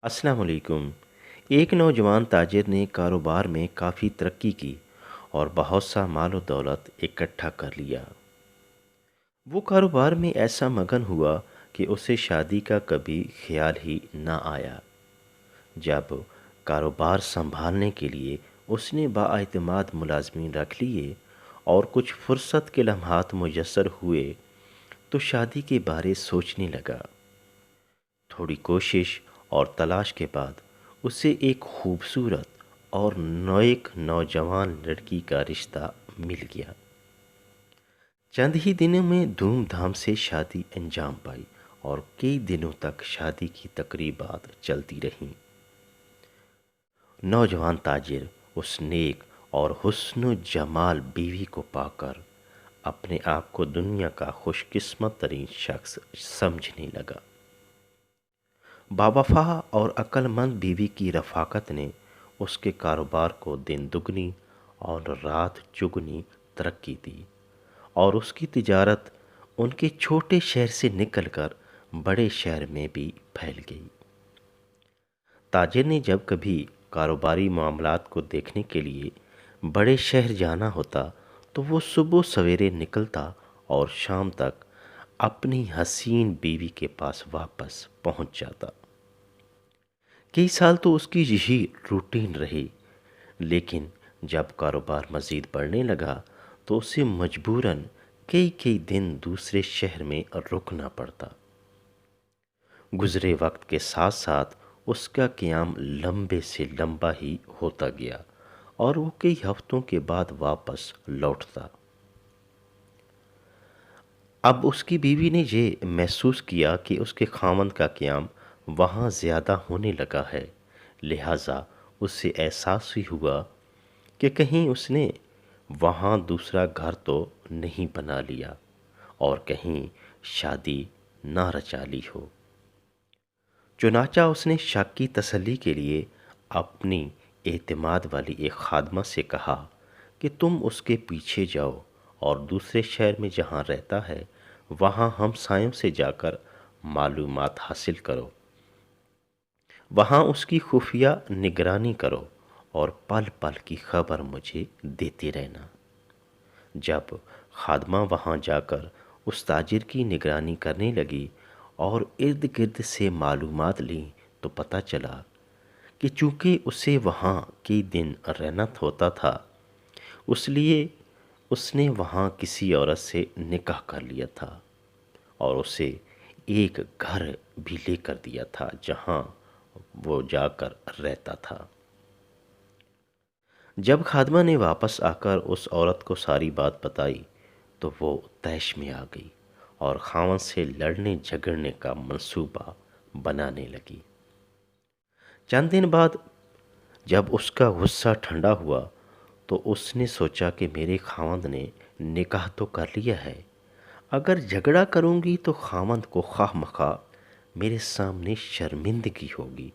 السلام علیکم۔ ایک نوجوان تاجر نے کاروبار میں کافی ترقی کی اور بہت سا مال و دولت اکٹھا کر لیا۔ وہ کاروبار میں ایسا مگن ہوا کہ اسے شادی کا کبھی خیال ہی نہ آیا۔ جب کاروبار سنبھالنے کے لیے اس نے بااعتماد ملازمین رکھ لیے اور کچھ فرصت کے لمحات میسر ہوئے تو شادی کے بارے سوچنے لگا۔ تھوڑی کوشش اور تلاش کے بعد اسے ایک خوبصورت اور نیک نوجوان لڑکی کا رشتہ مل گیا۔ چند ہی دنوں میں دھوم دھام سے شادی انجام پائی اور کئی دنوں تک شادی کی تقریبات چلتی رہیں۔ نوجوان تاجر اس نیک اور حسن و جمال بیوی کو پا کر اپنے آپ کو دنیا کا خوش قسمت ترین شخص سمجھنے لگا۔ باوفا اور عقل مند بیوی کی رفاقت نے اس کے کاروبار کو دن دگنی اور رات چگنی ترقی دی اور اس کی تجارت ان کے چھوٹے شہر سے نکل کر بڑے شہر میں بھی پھیل گئی۔ تاجر نے جب کبھی کاروباری معاملات کو دیکھنے کے لیے بڑے شہر جانا ہوتا تو وہ صبح سویرے نکلتا اور شام تک اپنی حسین بیوی کے پاس واپس پہنچ جاتا۔ کئی سال تو اس کی یہی روٹین رہی، لیکن جب کاروبار مزید بڑھنے لگا تو اسے مجبوراً کئی دن دوسرے شہر میں رکنا پڑتا۔ گزرے وقت کے ساتھ ساتھ اس کا قیام لمبے سے لمبا ہی ہوتا گیا اور وہ کئی ہفتوں کے بعد واپس لوٹتا۔ اب اس کی بیوی نے یہ محسوس کیا کہ اس کے خاوند کا قیام وہاں زیادہ ہونے لگا ہے، لہٰذا اسے احساس ہی ہوا کہ کہیں اس نے وہاں دوسرا گھر تو نہیں بنا لیا اور کہیں شادی نہ رچا لی ہو۔ چنانچہ اس نے شک کی تسلی کے لیے اپنی اعتماد والی ایک خادمہ سے کہا کہ تم اس کے پیچھے جاؤ اور دوسرے شہر میں جہاں رہتا ہے وہاں ہمسایوں سے جا کر معلومات حاصل کرو، وہاں اس کی خفیہ نگرانی کرو اور پل پل کی خبر مجھے دیتے رہنا۔ جب خادمہ وہاں جا کر اس تاجر کی نگرانی کرنے لگی اور ارد گرد سے معلومات لیں تو پتہ چلا کہ چونکہ اسے وہاں کئی دن رہنا ہوتا تھا، اس لیے اس نے وہاں کسی عورت سے نکاح کر لیا تھا اور اسے ایک گھر بھی لے کر دیا تھا جہاں وہ جا کر رہتا تھا۔ جب خادمہ نے واپس آ کر اس عورت کو ساری بات بتائی تو وہ طیش میں آ گئی اور خاوند سے لڑنے جھگڑنے کا منصوبہ بنانے لگی۔ چند دن بعد جب اس کا غصہ ٹھنڈا ہوا تو اس نے سوچا کہ میرے خاوند نے نکاح تو کر لیا ہے، اگر جھگڑا کروں گی تو خاوند کو خواہ مخواہ میرے سامنے شرمندگی ہوگی،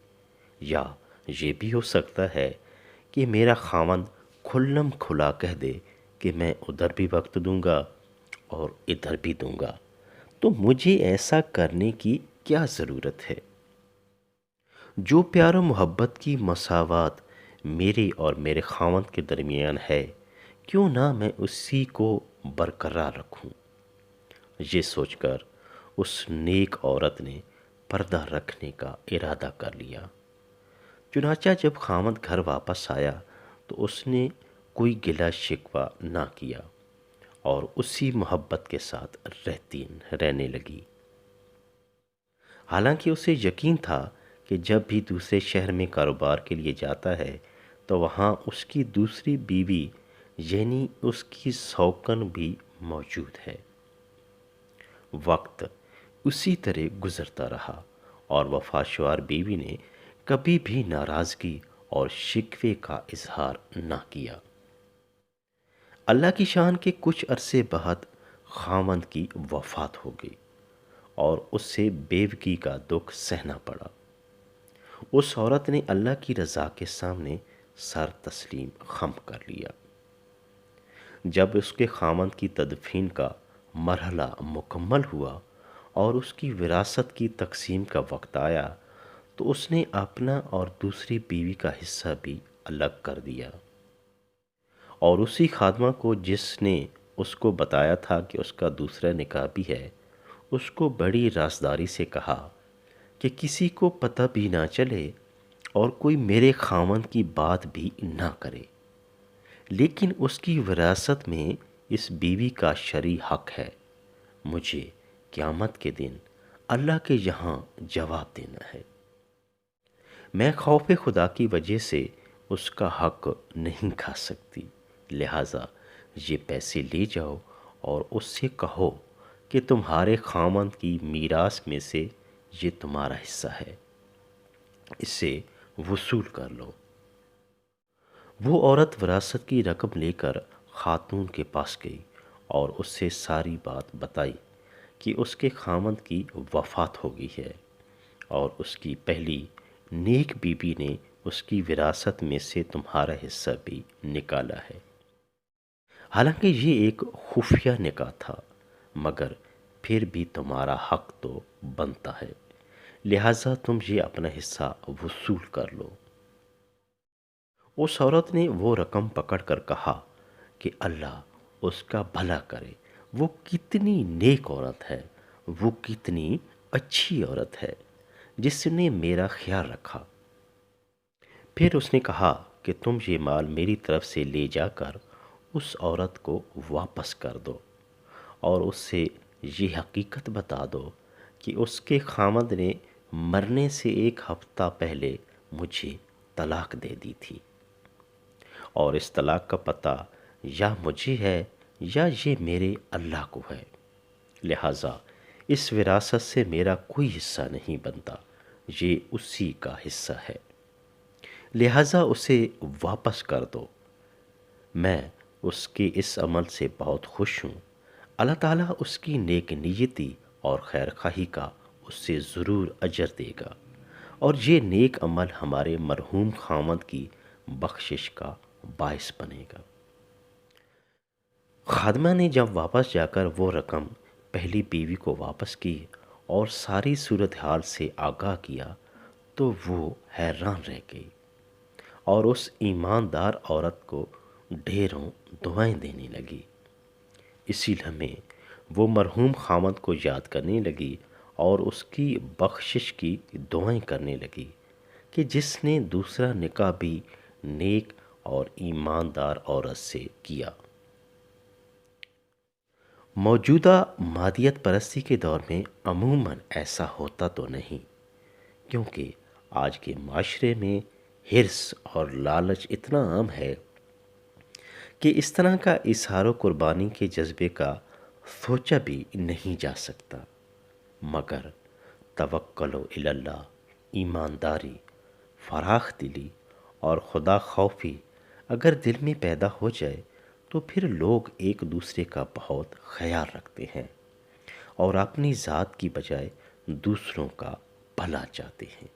یا یہ بھی ہو سکتا ہے کہ میرا خاوند کھلم کھلا کہہ دے کہ میں ادھر بھی وقت دوں گا اور ادھر بھی دوں گا، تو مجھے ایسا کرنے کی کیا ضرورت ہے؟ جو پیار و محبت کی مساوات میرے اور میرے خاوند کے درمیان ہے، کیوں نہ میں اسی کو برقرار رکھوں؟ یہ سوچ کر اس نیک عورت نے پردہ رکھنے کا ارادہ کر لیا۔ چنانچہ جب خاوند گھر واپس آیا تو اس نے کوئی گلہ شکوہ نہ کیا اور اسی محبت کے ساتھ رہنے لگی۔ حالانکہ اسے یقین تھا کہ جب بھی دوسرے شہر میں کاروبار کے لیے جاتا ہے تو وہاں اس کی دوسری بیوی یعنی اس کی سوکن بھی موجود ہے۔ وقت اسی طرح گزرتا رہا اور وفاشوار بیوی نے کبھی بھی ناراضگی اور شکوے کا اظہار نہ کیا۔ اللہ کی شان کے کچھ عرصے بعد خاوند کی وفات ہو گئی اور اس سے بیوگی کا دکھ سہنا پڑا۔ اس عورت نے اللہ کی رضا کے سامنے سر تسلیم خم کر لیا۔ جب اس کے خاوند کی تدفین کا مرحلہ مکمل ہوا اور اس کی وراثت کی تقسیم کا وقت آیا تو اس نے اپنا اور دوسری بیوی کا حصہ بھی الگ کر دیا، اور اسی خادمہ کو جس نے اس کو بتایا تھا کہ اس کا دوسرا نکاح بھی ہے، اس کو بڑی رازداری سے کہا کہ کسی کو پتہ بھی نہ چلے اور کوئی میرے خاوند کی بات بھی نہ کرے، لیکن اس کی وراثت میں اس بیوی کا شرعی حق ہے۔ مجھے قیامت کے دن اللہ کے یہاں جواب دینا ہے۔ میں خوف خدا کی وجہ سے اس کا حق نہیں کھا سکتی، لہٰذا یہ پیسے لے جاؤ اور اس سے کہو کہ تمہارے خاوند کی میراث میں سے یہ تمہارا حصہ ہے، اسے وصول کر لو۔ وہ عورت وراثت کی رقم لے کر خاتون کے پاس گئی اور اس سے ساری بات بتائی کہ اس کے خاوند کی وفات ہو گئی ہے، اور اس کی پہلی نیک بیوی نے اس کی وراثت میں سے تمہارا حصہ بھی نکالا ہے۔ حالانکہ یہ ایک خفیہ نکاح تھا، مگر پھر بھی تمہارا حق تو بنتا ہے، لہٰذا تم یہ اپنا حصہ وصول کر لو۔ اس عورت نے وہ رقم پکڑ کر کہا کہ اللہ اس کا بھلا کرے، وہ کتنی نیک عورت ہے، وہ کتنی اچھی عورت ہے جس نے میرا خیال رکھا۔ پھر اس نے کہا کہ تم یہ مال میری طرف سے لے جا کر اس عورت کو واپس کر دو، اور اس سے یہ حقیقت بتا دو کہ اس کے خاوند نے مرنے سے 1 ہفتہ پہلے مجھے طلاق دے دی تھی، اور اس طلاق کا پتہ یا مجھے ہے یا یہ میرے اللہ کو ہے، لہٰذا اس وراثت سے میرا کوئی حصہ نہیں بنتا، یہ اسی کا حصہ ہے، لہٰذا اسے واپس کر دو۔ میں اس کے اس عمل سے بہت خوش ہوں، اللہ تعالیٰ اس کی نیک نیتی اور خیر خواہی کا اس سے ضرور اجر دے گا، اور یہ نیک عمل ہمارے مرحوم خاوند کی بخشش کا باعث بنے گا۔ خادمہ نے جب واپس جا کر وہ رقم پہلی بیوی کو واپس کی اور ساری صورتحال سے آگاہ کیا تو وہ حیران رہ گئی، اور اس ایماندار عورت کو ڈھیروں دعائیں دینے لگی۔ اسی لمحے وہ مرحوم خاوند کو یاد کرنے لگی اور اس کی بخشش کی دعائیں کرنے لگی کہ جس نے دوسرا نکاح بھی نیک اور ایماندار عورت سے کیا۔ موجودہ مادیت پرستی کے دور میں عموماً ایسا ہوتا تو نہیں، کیونکہ آج کے معاشرے میں حرص اور لالچ اتنا عام ہے کہ اس طرح کا اظہار و قربانی کے جذبے کا سوچا بھی نہیں جا سکتا، مگر توکل الی اللہ، ایمانداری، فراخ دلی اور خدا خوفی اگر دل میں پیدا ہو جائے تو پھر لوگ ایک دوسرے کا بہت خیال رکھتے ہیں اور اپنی ذات کی بجائے دوسروں کا بھلا چاہتے ہیں۔